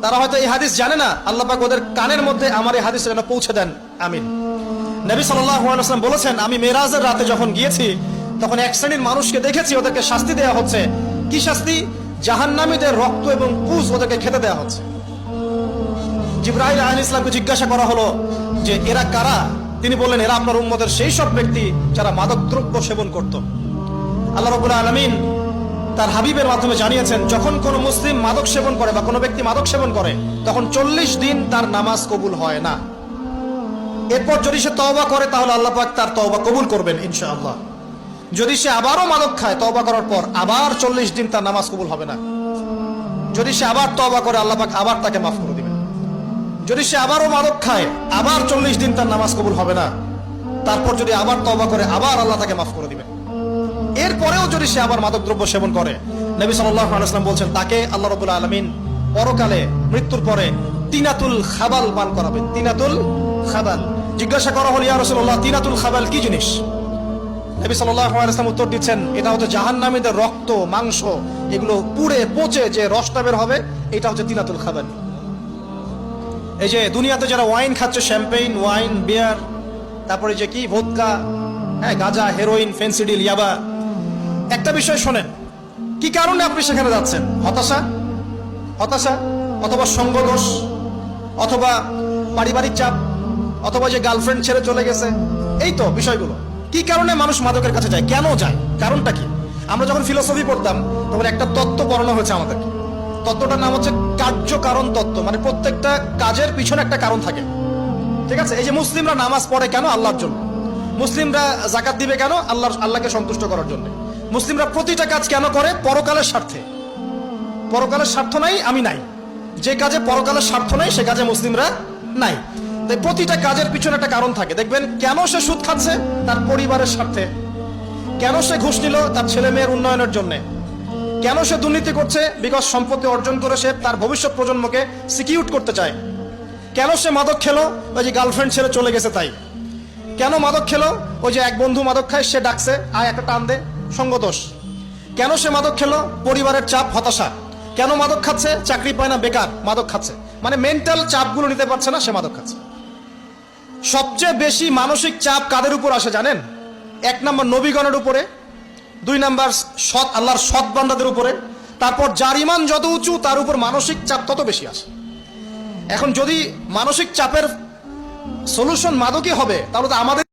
তারা হয়তো এই হাদিস জানে না, আল্লাহ পাক ওদের কানের মধ্যে আমার এই হাদিস যেন পৌঁছে দেন, আমিন। নবী সাল্লাল্লাহু আলাইহি ওয়াসাল্লাম বলেছেন, আমি মেরাজের রাতে যখন গিয়েছি তখন এক শ্রেণীর মানুষকে দেখেছি, ওদেরকে শাস্তি দেওয়া হচ্ছে। কি শাস্তি? জাহান্নামীদের রক্ত এবং পুজ ওদেরকে খেতে দেওয়া হচ্ছে। জিবরাইল আলাইহিস সালামকে জিজ্ঞাসা করা হলো যে এরা কারা? তিনি বললেন, এরা আপনার উম্মতের সেই সব ব্যক্তি যারা মাদকদ্রব্য সেবন করত। আল্লাহ রাব্বুল আলামিন তার হাবিবের মাধ্যমে জানিয়েছেন, যখন কোনো মুসলিম মাদক সেবন করে বা কোনো ব্যক্তি মাদক সেবন করে তখন 40 দিন তার নামাজ কবুল হয় না। এরপর যদি সে তওবা করে তাহলে আল্লাহ পাক তার তওবা কবুল করবেন ইনশাআল্লাহ। যদি সে আবারও মাদক খায় তওবা করার পর, আবার 40 দিন তার নামাজ কবুল হবে না। যদি সে আবার তওবা করে আল্লাহ পাক আবার তাকে মাফ করে দিবেন। যদি সে আবারও মাদক খায় আবার 40 দিন তার নামাজ কবুল হবে না। তারপর যদি আবার তওবা করে আবার আল্লাহ তাকে মাফ করে দিবেন। এরপরেও যদি সে আবার মাদকদ্রব্য সেবন করে, নবী সাল্লাল্লাহু আলাইহি ওয়াসাল্লাম বলছেন, তাকে আল্লাহ রাব্বুল আলামিন পরকালে মৃত্যুর পরে তিনাতুল খাবাল পান করাবেন। তিনাতুল খাবাল। জিজ্ঞাসা করা হলো, ইয়া রাসূলুল্লাহ, তিনাতুল খাবাল কি জিনিস? নবী সাল্লাল্লাহু আলাইহি ওয়াসাল্লাম উত্তর দিচ্ছেন, এটা হচ্ছে জাহান্নামীদের রক্ত, মাংস, এগুলো পুড়ে পচে যে রসটা বের হবে, এটা হচ্ছে তিনাতুল খাবাল। এই যে দুনিয়াতে যারা ওয়াইন খাচ্ছে, শ্যাম্পেইন, ওয়াইন, বিয়ার, তারপরে যে কি ভোদকা, হ্যাঁ, গাঁজা, হেরোইন, ফেন্সিডিল, ইয়াবা, একটা বিষয় শোনেন, কি কারণে আপনি সেখানে যাচ্ছেন? হতাশা, অথবা সঙ্গদোষ, অথবা পারিবারিক চাপ, অথবা যে গার্লফ্রেন্ড ছেড়ে চলে গেছে, এই তো বিষয়গুলো। কি কারণে মানুষ মাদকের কাছে যায়, কেন যায়, কারণটা কি? আমরা যখন ফিলোসফি পড়তাম তখন একটা তত্ত্ব পড়ানো হয়েছে আমাদেরকে। তত্ত্বটার নাম হচ্ছে কার্য কারণ তত্ত্ব। মানে প্রত্যেকটা কাজের পিছনে একটা কারণ থাকে, ঠিক আছে? এই যে মুসলিমরা নামাজ পড়ে কেন? আল্লাহর জন্য। মুসলিমরা যাকাত দিবে কেন? আল্লাহকে সন্তুষ্ট করার জন্য। মুসলিমরা প্রতিটা কাজ কেন করে? পরকালের স্বার্থে। পরকালের স্বার্থ নাই, আমি নাই। যে কাজে পরকালের স্বার্থ নাই সে কাজে মুসলিমরা নাই। তাই প্রতিটা কাজের পিছনে একটা কারণ থাকে। দেখবেন, কেন সে সুদ খাচ্ছে? তার পরিবারের স্বার্থে। কেন সে ঘুষ নিল? তার ছেলে মেয়ের উন্নয়নের জন্য। কেন সে দুর্নীতি করছে? বিকজ সম্পত্তি অর্জন করে সে তার ভবিষ্যৎ প্রজন্মকে সিকিউর করতে চায়। কেন সে মাদক খেলো? ওই যে গার্লফ্রেন্ড ছেড়ে চলে গেছে তাই। কেন মাদক খেলো? ওই যে এক বন্ধু মাদক খায়, সে ডাকছে, আয় একটা টান দে, সঙ্গদোষ। কেন সে মাদক খেলো? পরিবারের চাপ, হতাশা। কেন মাদক খাচ্ছে? চাকরি পায় না, বেকার, মাদক খাচ্ছে। মানে মেন্টাল চাপগুলো নিতে পারছে না, সে মাদক খাচ্ছে। সবচেয়ে বেশি মানসিক চাপ কাদের উপর আসে জানেন? 1 নম্বর নবীগণের উপরে, 2 নম্বর আল্লাহর সৎ বান্দাদের উপরে, তারপর যার ঈমান যত উঁচু তার উপর মানসিক চাপ তত বেশি আসে। এখন যদি মানসিক চাপের সলিউশন মাদকই হবে, তাহলে তো আমাদের